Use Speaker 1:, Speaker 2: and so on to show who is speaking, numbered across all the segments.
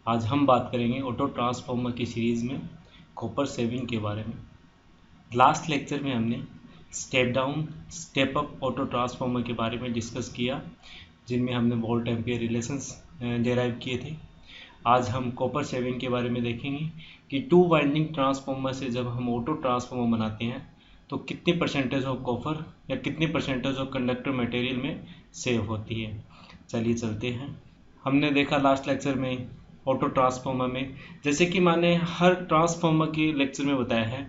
Speaker 1: आज हम बात करेंगे ऑटो ट्रांसफार्मर की सीरीज़ में कॉपर सेविंग के बारे में। लास्ट लेक्चर में हमने step down step up auto transformer के बारे में डिस्कस किया, जिनमें हमने वोल्ट एम्पियर रिलेशंस डेराइव किए थे। आज हम कॉपर सेविंग के बारे में देखेंगे कि टू वाइंडिंग ट्रांसफार्मर से जब हम ऑटो ट्रांसफार्मर बनाते हैं तो कितनी परसेंटेज ऑफ कॉपर या कितनी परसेंटेज ऑफ कंडक्टर मटेरियल में सेव होती है। चलिए चलते हैं। हमने देखा लास्ट लेक्चर में ऑटो ट्रांसफार्मर में, जैसे कि मैंने हर ट्रांसफार्मर के लेक्चर में बताया है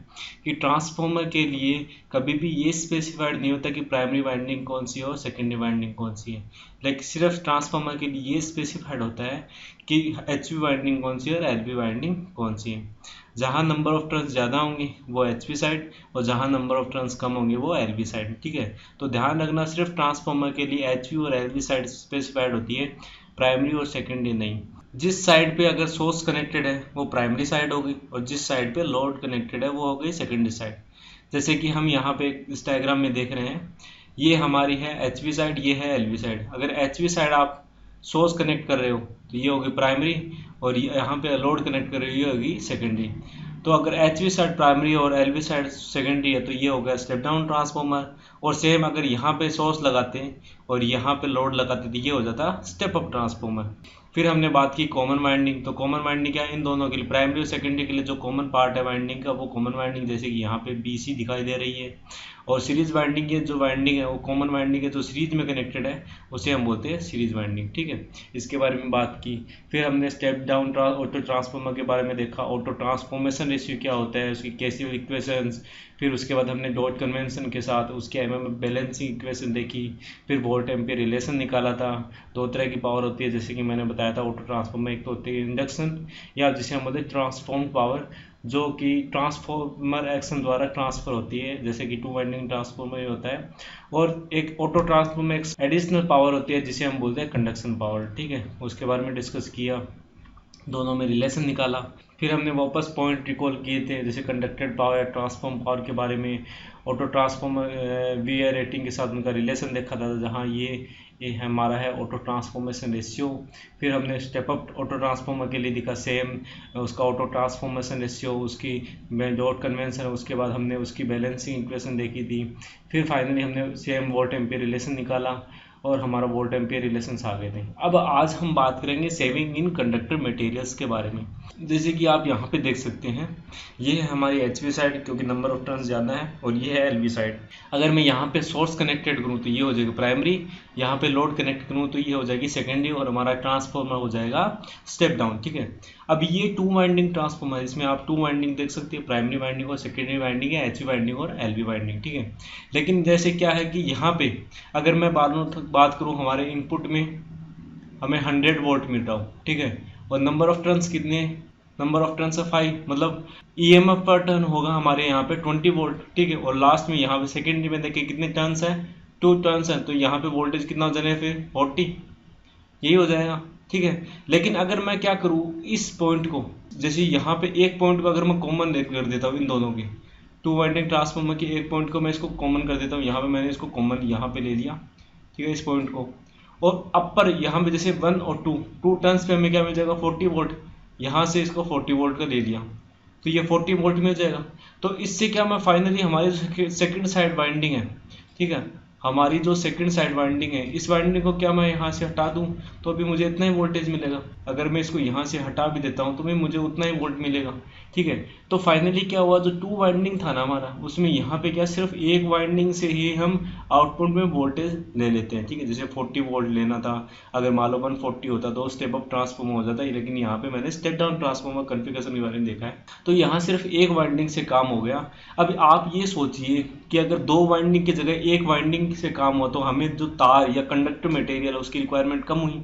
Speaker 1: कि ट्रांसफार्मर के लिए कभी भी ये स्पेसिफाइड नहीं होता कि प्राइमरी वाइंडिंग कौन सी है और सेकेंडरी वाइंडिंग कौन सी है, लेकिन सिर्फ ट्रांसफार्मर के लिए ये स्पेसिफाइड होता है कि एचवी वाइंडिंग कौन सी है और एलवी वाइंडिंग कौन सी है। जहाँ नंबर ऑफ टर्न्स ज़्यादा होंगे वो एचवी साइड और जहाँ नंबर ऑफ टर्न्स कम होंगे वो एलवी साइड। ठीक है, तो ध्यान रखना सिर्फ ट्रांसफार्मर के लिए एचवी और एलवी साइड स्पेसिफाइड होती है, प्राइमरी और सेकेंडरी नहीं। जिस साइड पे अगर सोर्स कनेक्टेड है वो प्राइमरी साइड होगी और जिस साइड पे लोड कनेक्टेड है वो हो गई सेकेंडरी साइड। जैसे कि हम यहाँ पे इस डायग्राम में देख रहे हैं, ये हमारी है एचवी साइड, ये है एलवी साइड। अगर एचवी साइड आप सोर्स कनेक्ट कर रहे हो तो ये होगी प्राइमरी और यहाँ पे लोड कनेक्ट कर रहे हो ये होगी सेकेंडरी। तो अगर एचवी साइड प्राइमरी और एलवी साइड सेकेंडरी है तो ये हो गया स्टेप डाउन ट्रांसफार्मर। और सेम अगर यहाँ पे सोर्स लगाते हैं और यहाँ पे लोड लगाते तो ये हो जाता स्टेप अप ट्रांसफार्मर। फिर हमने बात की कॉमन वाइंडिंग। तो कॉमन वाइंडिंग क्या है, इन दोनों के लिए प्राइमरी और सेकेंडरी के लिए जो कॉमन पार्ट है वाइंडिंग का वो कॉमन वाइंडिंग, जैसे कि यहाँ पे BC दिखाई दे रही है। और सीरीज वाइंडिंग की जो वाइंडिंग है वो कॉमन वाइंडिंग है जो सीरीज में कनेक्टेड है उसे हम बोलते हैं सीरीज वाइंडिंग। ठीक है, इसके बारे में बात की। फिर हमने स्टेप डाउन ऑटो ट्रांसफार्मर के बारे में देखा, ऑटो ट्रांसफॉर्मेशन रेशियो क्या होता है, उसकी कैसी इक्वेशंस। फिर उसके बाद हमने डॉट कन्वेंशन के साथ उसके एमएम बैलेंसिंग इक्वेशन देखी। फिर वोल्ट एम्पियर रिलेशन निकाला था। दो तरह की पावर होती है, जैसे कि मैंने बताया था ऑटो ट्रांसफार्मर, एक तो होती है इंडक्शन या जिसे हम बोलते हैं ट्रांसफॉर्म पावर, जो कि ट्रांसफॉर्मर एक्शन द्वारा ट्रांसफर होती है, जैसे कि टू वाइंडिंग ट्रांसफॉर्मर में होता है। और एक ऑटो ट्रांसफॉर्मर एक एडिशनल पावर होती है जिसे हम बोलते हैं कंडक्शन पावर। ठीक है, उसके बारे में डिस्कस किया, दोनों में रिलेशन निकाला। फिर हमने वापस पॉइंट रिकॉल किए थे, जैसे कंडक्टेड पावर या ट्रांसफॉर्म पावर के बारे में, ऑटो ट्रांसफॉर्मर वी रेटिंग के साथ उनका रिलेशन देखा था, जहाँ ये हमारा है ऑटो ट्रांसफॉर्मेशन रेशियो। फिर हमने स्टेप अप ऑटो ट्रांसफॉर्मर के लिए दिखा सेम उसका ऑटो ट्रांसफॉर्मेशन रेशियो, उसकी डॉट कन्वेंशन, उसके बाद हमने उसकी बैलेंसिंग इक्वेशन देखी थी। फिर फाइनली हमने सेम वोल्ट एम्पियर रिलेशन निकाला और हमारा वोल्ट एम्पियर रिलेशंस आ गए थे। अब आज हम बात करेंगे सेविंग इन कंडक्टर मटेरियल्स के बारे में। जैसे कि आप यहाँ पे देख सकते हैं, ये है हमारी एचवी साइड क्योंकि नंबर ऑफ टर्न्स ज़्यादा है, और ये है एलवी साइड। अगर मैं यहाँ पे सोर्स कनेक्टेड करूँ तो ये हो जाएगा प्राइमरी, यहाँ पे लोड कनेक्ट करूँ तो ये हो जाएगी सेकेंडरी और हमारा ट्रांसफार्मर हो जाएगा स्टेप डाउन। ठीक है, अब ये टू वाइंडिंग ट्रांसफार्मर, इसमें आप टू वाइंडिंग देख सकते हैं, प्राइमरी वाइंडिंग और सेकेंडरी वाइंडिंग है, एचवी वाइंडिंग और एलवी वाइंडिंग। ठीक है, लेकिन जैसे क्या है कि यहाँ पे अगर मैं बात करूँ हमारे इनपुट में हमें 100 वोल्ट मिल रहा हो। ठीक है, और नंबर ऑफ टर्न्स कितने, नंबर ऑफ टर्न्स है 5, मतलब EMF पर टर्न होगा हमारे यहाँ पे 20 वोल्ट। ठीक है, और लास्ट में यहाँ पे सेकेंडरी में देखिए कितने टर्न्स है, 2 टर्न्स है, तो यहाँ पे वोल्टेज कितना हो जाएगा फिर 40, यही हो जाएगा। ठीक है, लेकिन अगर मैं क्या करूँ इस पॉइंट को, जैसे यहाँ पे एक पॉइंट को अगर मैं कॉमन कर देता हूँ इन दोनों की, टू वाइंडिंग ट्रांसफार्मर की एक पॉइंट को मैं इसको कॉमन कर देता हूँ, यहाँ पे मैंने इसको कॉमन यहाँ पे ले लिया। ठीक है, इस पॉइंट को, और अपर यहाँ पे जैसे 1 और 2 टर्न्स पे हमें क्या मिल जाएगा 40 वोल्ट, यहाँ से इसको 40 वोल्ट का ले लिया तो ये 40 वोल्ट मिल जाएगा। तो इससे क्या मैं फाइनली हमारी सेकंड साइड वाइंडिंग है, ठीक है, हमारी जो सेकंड साइड वाइंडिंग है, इस वाइंडिंग को क्या मैं यहाँ से हटा दूँ तो अभी मुझे इतना ही वोल्टेज मिलेगा। अगर मैं इसको यहाँ से हटा भी देता हूँ तो भी मुझे उतना ही वोल्ट मिलेगा। ठीक है, तो फाइनली क्या हुआ, जो टू वाइंडिंग था ना हमारा, उसमें यहाँ पे क्या सिर्फ एक वाइंडिंग से ही हम आउटपुट में वोल्टेज ले लेते हैं। ठीक है, जैसे 40 वोल्ट लेना था, अगर मान लो 140 होता तो स्टेप अप ट्रांसफॉर्मर हो जाता है, लेकिन यहाँ पे मैंने स्टेप डाउन ट्रांसफॉर्मर कॉन्फ़िगरेशन के बारे में देखा है, तो यहाँ सिर्फ एक वाइंडिंग से काम हो गया। अब आप ये सोचिए कि अगर दो वाइंडिंग की जगह एक वाइंडिंग से काम हुआ तो हमें जो तार या कंडक्टर मटेरियल है उसकी रिक्वायरमेंट कम हुई।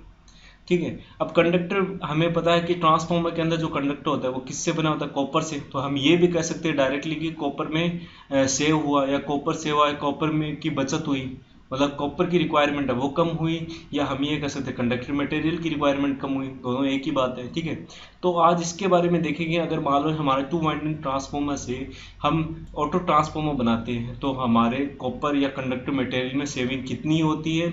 Speaker 1: ठीक है, अब कंडक्टर हमें पता है कि ट्रांसफार्मर के अंदर जो कंडक्टर होता है वो किससे बना होता है, कॉपर से। तो हम ये भी कह सकते हैं डायरेक्टली कि कॉपर में सेव हुआ या कॉपर सेव हुआ, कॉपर में की बचत हुई, मतलब कॉपर की रिक्वायरमेंट है वो कम हुई, या हम ये कह सकते हैं कंडक्टर मटेरियल की रिक्वायरमेंट कम हुई, दोनों एक ही बात है। ठीक है, तो आज इसके बारे में देखेंगे। अगर मान लो हमारे टू वाइंडिंग ट्रांसफार्मर से हम ऑटो ट्रांसफार्मर बनाते हैं तो हमारे कॉपर या कंडक्टर मटेरियल में सेविंग कितनी होती है,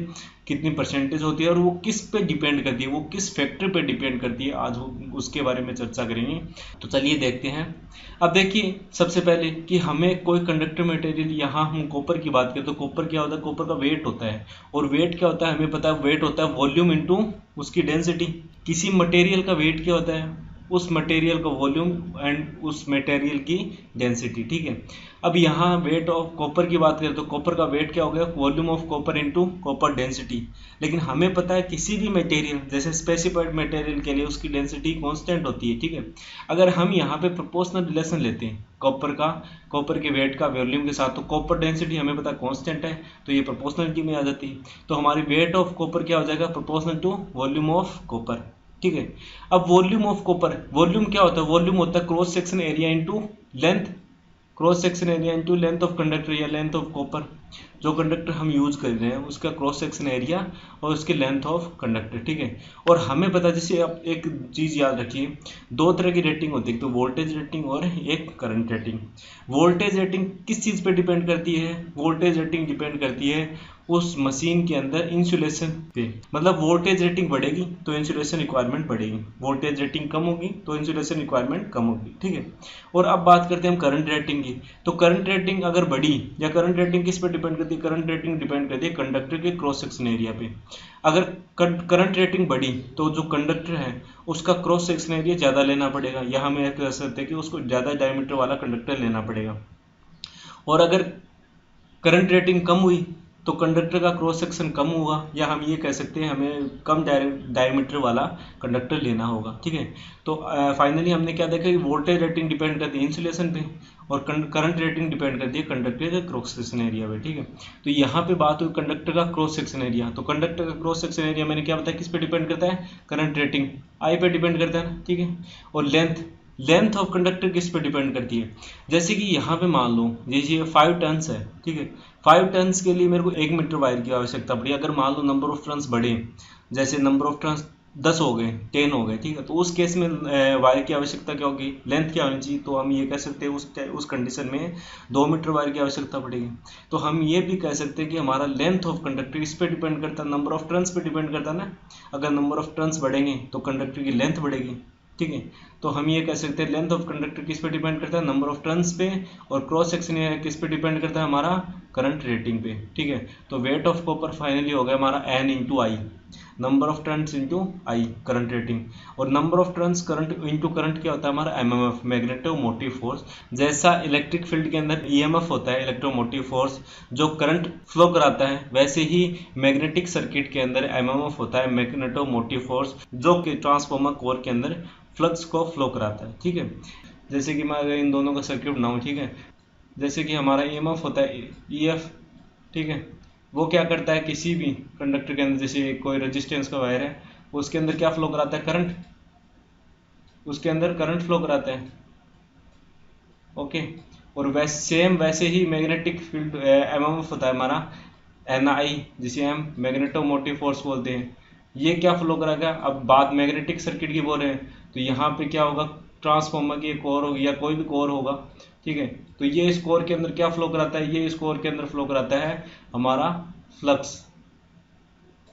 Speaker 1: कितनी परसेंटेज होती है और वो किस पे डिपेंड करती है, वो किस फैक्टर पे डिपेंड करती है, आज उसके बारे में चर्चा करेंगे। तो चलिए देखते हैं। अब देखिए सबसे पहले कि हमें कोई कंडक्टर मटेरियल, यहाँ हम कॉपर की बात करें तो कॉपर क्या होता है, कॉपर का वेट होता है, और वेट क्या होता है हमें पता है, वेट होता है वॉल्यूम इनटू उसकी डेंसिटी। किसी मटेरियल का वेट क्या होता है, उस मटेरियल का वॉल्यूम एंड उस मटेरियल की डेंसिटी, ठीक है। अब यहाँ वेट ऑफ कॉपर की बात करें तो कॉपर का वेट क्या हो गया, volume of copper into copper density. लेकिन हमें पता है किसी भी मटेरियल, जैसे स्पेसिफाइड मटेरियल के लिए उसकी डेंसिटी कांस्टेंट होती है, ठीक है। अगर हम यहाँ पे प्रोपोर्शनल रिलेशन लेते हैं कॉपर के वेट का वॉल्यूम के साथ, तो कॉपर डेंसिटी हमें पता है कांस्टेंट है, तो ये प्रोपोर्शनलिटी में आ जाती है। तो हमारी वेट ऑफ कॉपर क्या हो जाएगा, proportional to volume of copper, ठीक है। अब वॉल्यूम ऑफ कॉपर, वॉल्यूम क्या होता है, वॉल्यूम होता है cross section area into length, cross section area into length of conductor या लेंथ ऑफ कॉपर। जो कंडक्टर हम यूज कर रहे हैं उसका क्रॉस सेक्शन एरिया और उसकी लेंथ ऑफ कंडक्टर, ठीक है। और हमें पता, जैसे आप एक चीज़ याद रखिए, दो तरह की रेटिंग होती है, एक तो वोल्टेज रेटिंग और एक करंट रेटिंग। वोल्टेज रेटिंग किस चीज़ पे डिपेंड करती है, वोल्टेज रेटिंग डिपेंड करती है उस मशीन के अंदर इंसुलेशन पे। मतलब वोल्टेज रेटिंग बढ़ेगी तो इंसुलेशन रिक्वायरमेंट बढ़ेगी, वोल्टेज रेटिंग कम होगी तो इंसुलेशन रिक्वायरमेंट कम होगी, ठीक है। और अब बात करते हैं हम करंट रेटिंग की। तो करंट रेटिंग अगर बढ़ी, या करंट रेटिंग किस पे डिपेंड करती है, करंट रेटिंग डिपेंड करती है कंडक्टर के क्रॉस सेक्शन एरिया पे। अगर करंट रेटिंग बढ़ी तो जो कंडक्टर है उसका क्रॉस सेक्शन एरिया ज़्यादा लेना पड़ेगा, या हम यह कह सकते हैं कि उसको ज़्यादा डायमीटर वाला कंडक्टर लेना पड़ेगा। और अगर करंट रेटिंग कम हुई तो कंडक्टर का क्रॉस सेक्शन कम होगा, या हम ये कह सकते हैं हमें कम डायमीटर वाला कंडक्टर लेना होगा, ठीक है। तो फाइनली हमने क्या देखा कि वोल्टेज रेटिंग डिपेंड करती है इंसुलेशन पे और करंट रेटिंग डिपेंड करती है कंडक्टर के क्रॉस सेक्शन एरिया पे, ठीक है। तो यहाँ पे बात हुई कंडक्टर का क्रॉस सेक्शन एरिया, तो कंडक्टर का क्रॉस सेक्शन एरिया मैंने क्या बताया किस पे डिपेंड करता है, करंट रेटिंग आई पे डिपेंड करता है ना, ठीक है। और लेंथ ऑफ कंडक्टर किस पे डिपेंड करती है, जैसे कि यहाँ पे मान लो जैसे 5 टन्स है, ठीक है। 5 टन्स के लिए मेरे को 1 मीटर वायर की आवश्यकता पड़ी। अगर मान लो नंबर ऑफ टन्स बढ़े, जैसे नंबर ऑफ टन्स 10 हो गए, 10 हो गए, ठीक है, तो उस केस में वायर की आवश्यकता क्या होगी, लेंथ क्या होनी चाहिए, तो हम ये कह सकते हैं उस कंडीशन में 2 मीटर वायर की आवश्यकता पड़ेगी। तो हम ये भी कह सकते हैं कि हमारा लेंथ ऑफ कंडक्टर इस पे डिपेंड करता है, नंबर ऑफ टर्न्स पे डिपेंड करता है ना। अगर नंबर ऑफ टर्न्स बढ़ेंगे तो कंडक्टर की लेंथ बढ़ेगी, ठीक है। तो हम ये कह सकते हैं लेंथ ऑफ कंडक्टर किस पे डिपेंड करता है, नंबर ऑफ टर्न्स पे, और क्रॉस सेक्शन एरिया किस पे डिपेंड करता है, हमारा करंट रेटिंग पे, ठीक है। तो वेट ऑफ कॉपर फाइनली हो गया हमारा N into I, number of turns into I current rating. और number of turns current into current क्या होता है हमारा MMF, मैग्नेटोमोटिव फोर्स। जैसा इलेक्ट्रिक फील्ड के अंदर EMF होता है, इलेक्ट्रोमोटिव फोर्स, जो करंट फ्लो कराता है, वैसे ही मैग्नेटिक सर्किट के अंदर MMF होता है, मैग्नेटोमोटिव फोर्स, जो कि ट्रांसफार्मर कोर के अंदर फ्लक्स को फ्लो कराता है, ठीक है। जैसे कि मैं अगर इन दोनों का सर्किट बनाऊँ, ठीक है, जैसे कि हमारा EMF होता है EF, ठीक है, वो क्या करता है किसी भी कंडक्टर के अंदर, जैसे कोई रेजिस्टेंस का वायर है उसके अंदर क्या फ्लो कराता है, करंट, उसके अंदर करंट फ्लो कराता है, ओके। और वैसे ही मैग्नेटिक फील्ड MMF होता है हमारा NI, जिसे हम मैग्नेटोमोटिव फोर्स बोलते हैं, ये क्या फ्लो कराएगा। अब बात मैग्नेटिक सर्किट की बोल रहे हैं तो यहाँ पे क्या होगा, ट्रांसफार्मर की एक कोर होगी या कोई भी कोर होगा, ठीक है। तो ये इस कोर के अंदर क्या फ्लो कराता है, ये इस कोर के अंदर फ्लो कराता है हमारा फ्लक्स,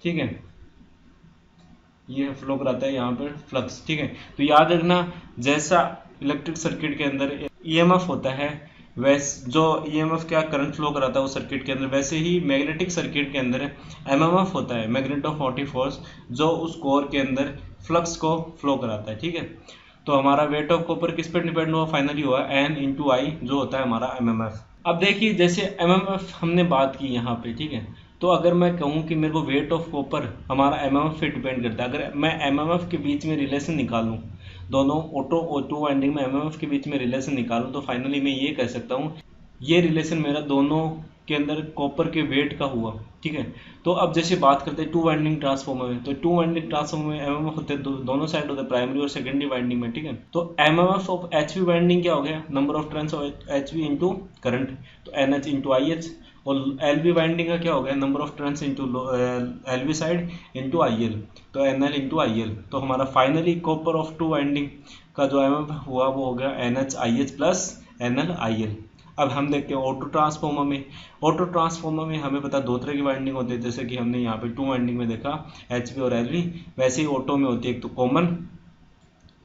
Speaker 1: ठीक है, ये फ्लो कराता है यहाँ पर फ्लक्स, ठीक है। तो याद रखना, जैसा इलेक्ट्रिक सर्किट के अंदर EMF होता है, वैसे जो EMF क्या करंट फ्लो कराता है उस सर्किट के अंदर, वैसे ही मैग्नेटिक सर्किट के अंदर MMF होता है, मैग्नेटोमोटिव फोर्स, जो उस कोर के अंदर फ्लक्स को फ्लो कराता है, ठीक है। तो हमारा वेट ऑफ कॉपर किस पर डिपेंड हुआ, फाइनली हुआ N इंटू आई, जो होता है हमारा MMF। अब देखिए जैसे MMF हमने बात की यहाँ पे, ठीक है। तो अगर मैं कहूँ कि मेरे को वेट ऑफ कॉपर हमारा MMF पे डिपेंड करता है, अगर मैं MMF के बीच में रिलेशन निकालूँ, दोनों टू वाइंडिंग में MMF के बीच में रिलेशन निकालूँ, तो फाइनली मैं ये कह सकता हूँ ये रिलेशन मेरा दोनों के अंदर कॉपर के वेट का हुआ, ठीक है। तो अब जैसे बात करते हैं टू वाइंडिंग ट्रांसफॉर्मर में, तो टू वाइंडिंग ट्रांसफॉर्मर में MMF होते हैं दोनों साइड होते हैं, प्राइमरी और सेकेंडरी वाइंडिंग में, ठीक है। तो MMF ऑफ HV वाइंडिंग क्या हो गया, number of turns of HV into current, तो NH इंटू IH। और LV वाइंडिंग का क्या हो गया, number of turns into LV side into IL, तो NL इंटू IL। तो हमारा finally copper of two winding का जो MMF हुआ वो हो गया NH IH plus NL IL। अब हम देखते हैं ऑटो ट्रांसफॉर्मर में। ऑटो ट्रांसफॉर्मर में हमें पता दो तरह की वाइंडिंग होती है, जैसे कि हमने यहाँ पे 2 वाइंडिंग में देखा HV और LV, वैसे ही ऑटो में होती है एक तो कॉमन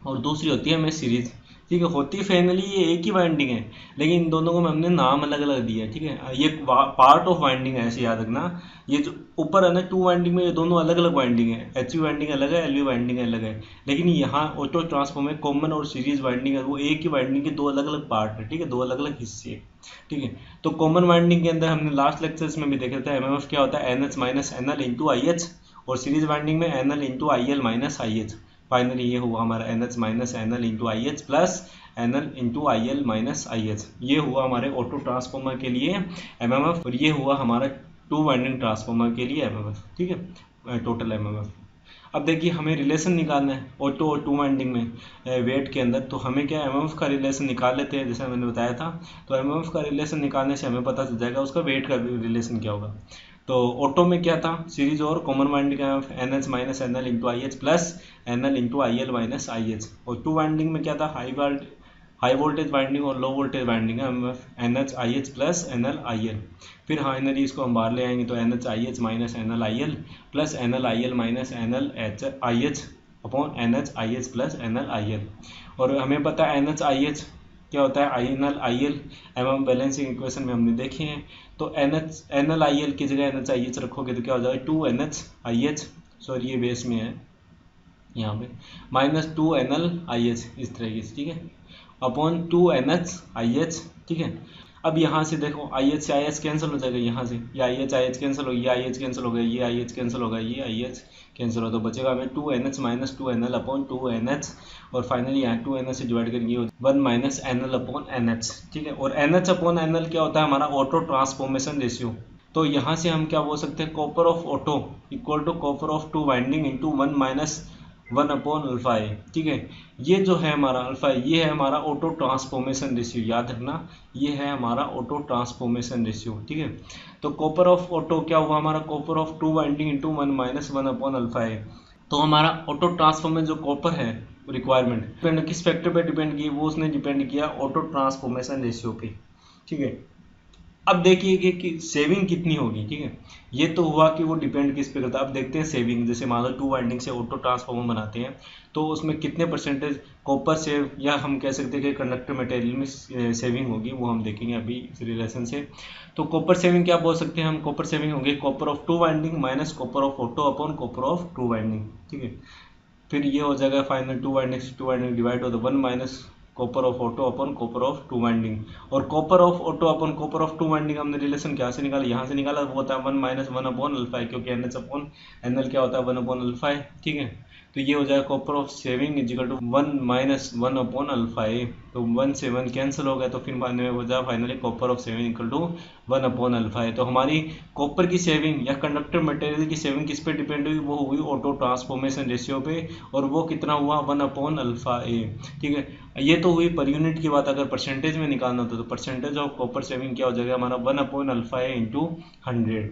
Speaker 1: और दूसरी होती है हमें सीरीज। ठीक है, होती फाइनली ये एक ही वाइंडिंग है, लेकिन इन दोनों को हमने नाम अलग अलग दिया है। ठीक है, ये पार्ट ऑफ वाइंडिंग है, ऐसे याद रखना। ये जो ऊपर है ना 2 वाइंडिंग में, ये दोनों अलग अलग वाइंडिंग है, HV वाइंडिंग अलग है, LV वाइंडिंग अलग है। लेकिन यहाँ ऑटो ट्रांसफॉर्मर में कॉमन और सीरीज वाइंडिंग है, वो एक ही वाइंडिंग के दो अलग अलग पार्ट है। ठीक है, दो अलग अलग हिस्से है। ठीक है, तो कॉमन वाइंडिंग के अंदर हमने लास्ट लेक्चर्स में भी देखा था MMF क्या होता है, NH minus NL into IH, और सीरीज वाइंडिंग में NL into IL minus IH। Finally ये हुआ हमारा NH minus NL into IH plus NL into IL minus IH। ये हुआ हमारे ऑटो ट्रांसफॉर्मर के लिए MMF, और ये हुआ हमारा 2 वाइंडिंग ट्रांसफॉर्मर के लिए MMF। ठीक है, टोटल MMF। अब देखिए हमें रिलेशन निकालना है ऑटो और 2 वाइंडिंग में वेट के अंदर, तो हमें क्या MMF का रिलेशन निकाल लेते हैं, जैसे मैंने बताया था। तो MMF का रिलेशन निकालने से हमें पता चल जाएगा उसका वेट का रिलेशन क्या होगा। तो ऑटो में क्या था, सीरीज और कॉमन वाइंडिंग का NH minus NL into IH plus NL into IL minus IH। और 2 वाइंडिंग में क्या था, हाई वोल्टेज वाइंडिंग और लो वोल्टेज वाइंडिंग है NH IH plus NL IL। फिर फाइनली इसको हम बाहर ले आएंगे तो NH IH minus NL IL plus NL IL minus NL IH upon NH IH plus NL IL। और हमें पता है NH IH क्या होता है, NL IL MM balancing equation में हमने देखे हैं। तो NL IL की जगह NH IH रखोगे तो क्या हो जाएगा 2NH IH, सॉरी ये बेस में है यहाँ पे, माइनस 2NL IH इस तरीके से। ठीक है, अपॉन 2NH IH। ठीक है, अब यहाँ से देखो IH से IH कैंसिल हो जाएगा, यहाँ से ये IH IH कैंसिल हो गया, ये IH कैंसिल हो गया, ये IH कैंसिल होगा, ये IH कैंसिल हो, तो बचेगा हमें 2NH minus 2NL upon 2NH, और फाइनली यहाँ 2NH से डिवाइड करेंगे 1 माइनस NL अपॉन NH। ठीक है, और NH अपॉन NL क्या होता है, हमारा ऑटो ट्रांसफॉर्मेशन रेशियो। तो यहाँ से हम क्या बोल सकते हैं, copper of auto equal to copper of 2 winding into 1 minus 1 upon alpha a. ठीक है, ये जो है हमारा अल्फा, ये है हमारा ऑटो ट्रांसफॉर्मेशन रेशियो, याद रखना ये है हमारा ऑटो ट्रांसफॉर्मेशन रेशियो। ठीक है, तो कॉपर ऑफ ऑटो क्या हुआ हमारा, copper of 2 winding into 1 minus 1 upon alpha a. तो हमारा ऑटो ट्रांसफॉर्मेशन जो कॉपर है रिक्वायरमेंट डिपेंड किस फैक्टर पे डिपेंड की, वो उसने डिपेंड किया ऑटो ट्रांसफॉर्मेशन रेशियो पे। ठीक है, अब देखिए कि सेविंग कितनी होगी। ठीक है, ये तो हुआ कि वो डिपेंड किस पे करता है। अब देखते हैं सेविंग, जैसे मान लो 2 वाइंडिंग से ऑटो ट्रांसफॉर्मर बनाते हैं तो उसमें कितने परसेंटेज कॉपर सेव, या हम कह सकते हैं कि कंडक्टर मटेरियल में सेविंग होगी, वो हम देखेंगे अभी इस रिलेशन से। तो कॉपर सेविंग क्या बोल सकते हैं हम, कॉपर सेविंग होगी copper of 2 winding minus copper of auto upon copper of 2 winding. ठीक है, फिर ये हो जाएगा फाइनल 2 वाइंडिंग से 2 वाइंडिंग डिवाइड हो तो 1 minus copper of auto upon copper of 2 winding. और copper of auto upon copper of 2 winding हमने रिलेशन क्या से निकाला, यहाँ से निकाला, वो होता है 1 माइनस 1 अपॉन अल्फा, क्योंकि NH अपॉन NL क्या होता है 1 अपॉन अल्फा। ठीक है, तो ये हो जाएगा copper of saving equal to 1 minus 1 upon alpha a. तो 1 से 1 कैंसिल हो गया, तो फिर बाद में हो जाए finally copper of saving equal to 1 upon alpha a. तो हमारी कॉपर की सेविंग या कंडक्टर मटेरियल की सेविंग किस पे डिपेंड हुई, वो हुई ऑटो ट्रांसफॉर्मेशन रेशियो पे, और वो कितना हुआ 1 अपॉन अल्फा ए। ठीक है, ये तो हुई पर यूनिट की बात। अगर परसेंटेज में निकालना होता तो परसेंटेज ऑफ कॉपर सेविंग क्या हो जाएगा हमारा 1 अपॉन अल्फा ए इंटू 100।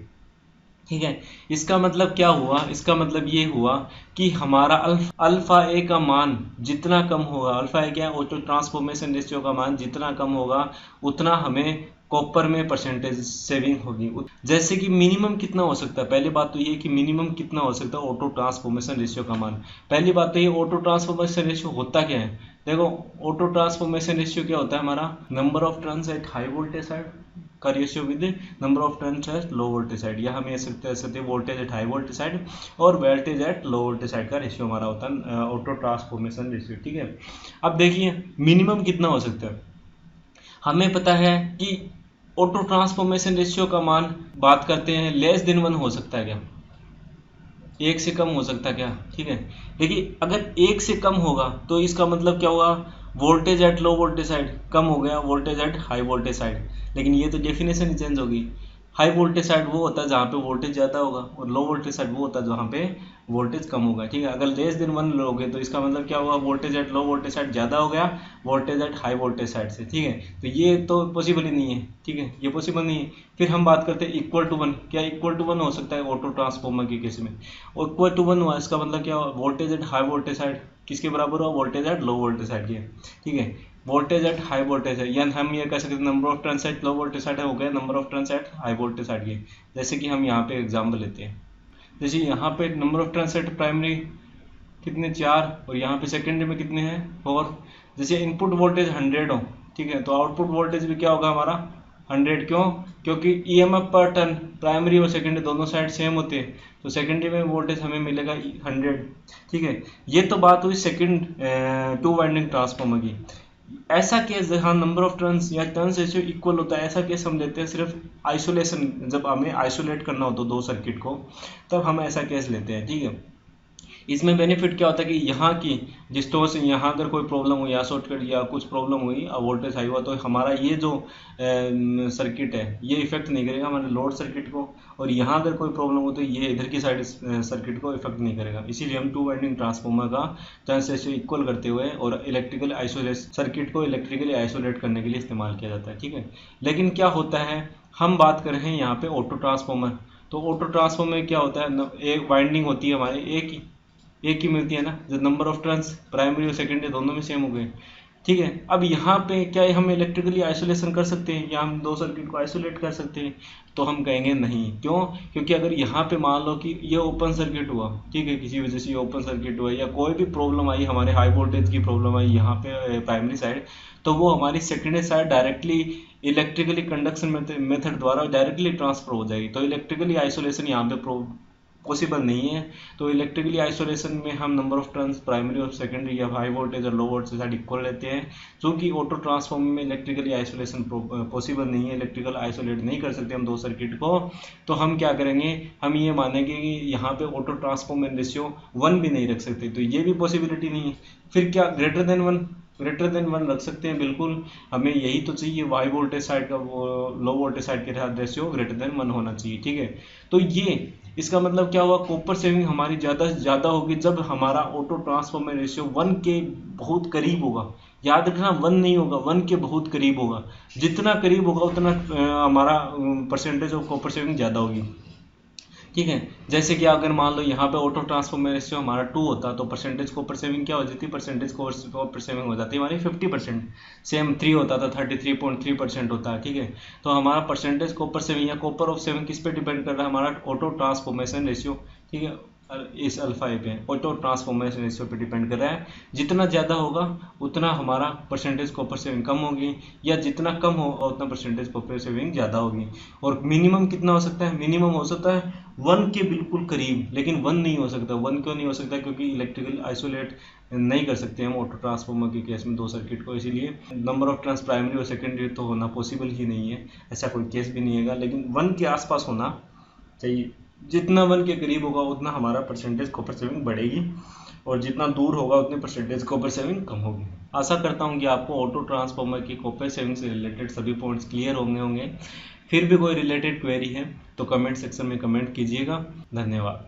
Speaker 1: ठीक है, इसका मतलब क्या हुआ, इसका मतलब ये हुआ कि हमारा अल्फा ए का मान जितना कम होगा, अल्फा ए क्या है ऑटो ट्रांसफॉर्मेशन रेशियो का मान जितना कम होगा उतना हमें कॉपर में परसेंटेज सेविंग होगी। जैसे कि मिनिमम कितना हो सकता है, पहली बात तो ये कि मिनिमम कितना हो सकता है ऑटो ट्रांसफॉर्मेशन रेशियो का मान। पहली बात तो ये ऑटो ट्रांसफॉर्मेशन रेशियो होता क्या है, देखो ऑटो ट्रांसफॉर्मेशन रेशियो क्या होता है हमारा, number of turns at high voltage side का ratio with number of turns at low voltage side, या हम ये सकते voltage at high voltage side और voltage at low voltage side का रेशियो हमारा होता है ऑटो ट्रांसफॉर्मेशन रेशियो। ठीक है, अब देखिए मिनिमम कितना हो सकता है, हमें पता है कि ऑटो ट्रांसफॉर्मेशन रेशियो का मान बात करते हैं लेस देन 1 हो सकता है क्या, 1 से कम हो सकता है क्या। ठीक है, देखिए अगर 1 से कम होगा तो इसका मतलब क्या होगा, voltage at low voltage side कम हो गया voltage at high voltage side. लेकिन ये तो डेफिनेशन ही चेंज होगी, हाई वोल्टेज साइड वो होता है जहाँ पे वोल्टेज ज़्यादा होगा और लो वोल्टेज साइड वो होता है जहाँ पे वोल्टेज कम होगा, ठीक है। अगर लेस देन 1 लोगे तो इसका मतलब क्या हुआ, voltage at low voltage side ज़्यादा हो गया voltage at high voltage side से, ठीक है। तो ये तो पॉसिबल ही नहीं है, ठीक है, ये पॉसिबल नहीं है। फिर हम बात करते हैं इक्वल टू 1, क्या इक्वल टू 1 हो सकता है ऑटो ट्रांसफॉर्मर के केस में? इक्वल टू 1 हुआ, इसका मतलब क्या हुआ, voltage at high voltage side किसके बराबर हुआ, voltage at low voltage side के, ठीक है। वोल्टेज एट हाई वोल्टेज है, यानी हम ये कह सकते हैं number of turns at low voltage side हो गया number of turns at high voltage side के। जैसे कि हम यहाँ पे एग्जाम्पल लेते हैं, जैसे यहाँ पे number of turns eight primary कितने 4 और यहाँ पे सेकेंडरी में कितने हैं 4। जैसे इनपुट वोल्टेज 100 हो, ठीक है, तो आउटपुट वोल्टेज भी क्या होगा हमारा 100, क्यों, क्योंकि ईएमएफ पर टर्न प्राइमरी और सेकेंडरी दोनों साइड सेम होते हैं, तो सेकेंडरी में वोल्टेज हमें मिलेगा 100, ठीक है। ये तो बात हुई सेकेंड 2 वाइंडिंग ट्रांसफार्मर की। ऐसा केस जहाँ नंबर ऑफ टर्न्स या टर्न्स रेशियो इक्वल होता है, ऐसा केस हम लेते हैं सिर्फ आइसोलेशन, जब हमें आइसोलेट करना हो तो दो सर्किट को, तब हम ऐसा केस लेते हैं, ठीक है। इसमें बेनिफिट क्या होता है कि यहाँ की डिस्टोर्स, यहाँ अगर कोई प्रॉब्लम हुई या शॉर्टकट या कुछ प्रॉब्लम हुई और वोल्टेज हाई हुआ, तो हमारा ये जो सर्किट है ये इफेक्ट नहीं करेगा हमारे लोड सर्किट को, और यहाँ अगर कोई प्रॉब्लम हो तो ये इधर की साइड सर्किट को इफेक्ट नहीं करेगा। इसीलिए हम 2 वाइंडिंग ट्रांसफार्मर का टर्न्स रेशियो इक्वल करते हुए और इलेक्ट्रिकल आइसोलेट सर्किट को इलेक्ट्रिकली आइसोलेट करने के लिए इस्तेमाल किया जाता है, ठीक है। लेकिन क्या होता है, हम बात कर रहे हैं यहाँ पे ऑटो ट्रांसफार्मर, तो ऑटो ट्रांसफार्मर में क्या होता है, एक वाइंडिंग होती है हमारे एक ही मिलती है ना, जो नंबर ऑफ टर्न्स प्राइमरी और सेकेंडरी दोनों में सेम हो गए, ठीक है। अब यहाँ पे क्या है, हम इलेक्ट्रिकली आइसोलेशन कर सकते हैं या हम दो सर्किट को आइसोलेट कर सकते हैं? तो हम कहेंगे नहीं, क्यों, क्योंकि अगर यहाँ पे मान लो कि ये ओपन सर्किट हुआ, ठीक है, किसी वजह से ये ओपन सर्किट हुआ या कोई भी प्रॉब्लम आई, हमारे हाई वोल्टेज की प्रॉब्लम आई यहाँ पे प्राइमरी साइड, तो वो हमारी secondary side directly electrically conduction method द्वारा डायरेक्टली ट्रांसफर हो जाएगी, तो इलेक्ट्रिकली आइसोलेशन यहाँ पे पॉसिबल नहीं है। तो इलेक्ट्रिकली आइसोलेशन में हम नंबर ऑफ टर्न्स प्राइमरी और सेकेंडरी या हाई वोल्टेज और लो वोल्टेज साइड इक्वल लेते हैं, क्योंकि ऑटो ट्रांसफॉर्मर में इलेक्ट्रिकली आइसोलेशन पॉसिबल नहीं है, इलेक्ट्रिकल आइसोलेट नहीं कर सकते हम दो सर्किट को। तो हम क्या करेंगे, हम ये मानेंगे कि यहाँ पे ऑटो ट्रांसफॉर्मर रेशियो 1 भी नहीं रख सकते, तो ये भी पॉसिबिलिटी नहीं है। फिर क्या ग्रेटर देन 1 रख सकते हैं, बिल्कुल, हमें यही तो चाहिए, हाई वोल्टेज साइड का लो वोल्टेज साइड के साथ रेशियो ग्रेटर देन 1 होना चाहिए, ठीक है। तो ये इसका मतलब क्या हुआ, कॉपर सेविंग हमारी ज़्यादा से ज़्यादा होगी जब हमारा ऑटो ट्रांसफॉर्मर रेशियो 1 के बहुत करीब होगा। याद रखना 1 नहीं होगा, 1 के बहुत करीब होगा, जितना करीब होगा उतना हमारा परसेंटेज ऑफ कॉपर सेविंग ज़्यादा होगी, ठीक है। जैसे कि अगर मान लो यहाँ पे ऑटो ट्रांसफॉर्मर रेशियो हमारा 2 होता, तो परसेंटेज कॉपर सेविंग क्या हो जाती है, परसेंटेज कॉपर सेविंग हो जाती है हमारी 50%। सेम 3 होता था 33.3% होता है, ठीक है। तो हमारा परसेंटेज कॉपर सेविंग या कॉपर ऑफ सेविंग किस पे डिपेंड कर रहा है, हमारा ऑटो ट्रांसफॉर्मेशन रेशियो, ठीक है, इस अल्फा ए पे ऑटो ट्रांसफॉर्मेशन रेशियो पे डिपेंड कर रहा है। जितना ज़्यादा होगा उतना हमारा परसेंटेज कॉपर सेविंग कम होगी, या जितना कम होगा उतना परसेंटेज कॉपर सेविंग ज़्यादा होगी। और मिनिमम कितना हो सकता है, मिनिमम हो सकता है 1 के बिल्कुल करीब, लेकिन 1 नहीं हो सकता। 1 क्यों नहीं हो सकता, क्योंकि इलेक्ट्रिकल आइसोलेट नहीं कर सकते हम ऑटो ट्रांसफॉर्मर के केस में दो सर्किट को, इसीलिए नंबर ऑफ टर्न्स प्राइमरी और सेकेंडरी तो होना पॉसिबल ही नहीं है, ऐसा कोई केस भी नहीं है, लेकिन 1 के आसपास होना चाहिए। जितना 1 के करीब होगा उतना हमारा परसेंटेज कॉपर सेविंग बढ़ेगी, और जितना दूर होगा उतनी परसेंटेज कॉपर सेविंग कम होगी। आशा करता हूँ कि आपको ऑटो ट्रांसफॉर्मर की कॉपर सेविंग से रिलेटेड सभी पॉइंट्स क्लियर होंगे। फिर भी कोई रिलेटेड क्वेरी है तो कमेंट सेक्शन में कमेंट कीजिएगा। धन्यवाद।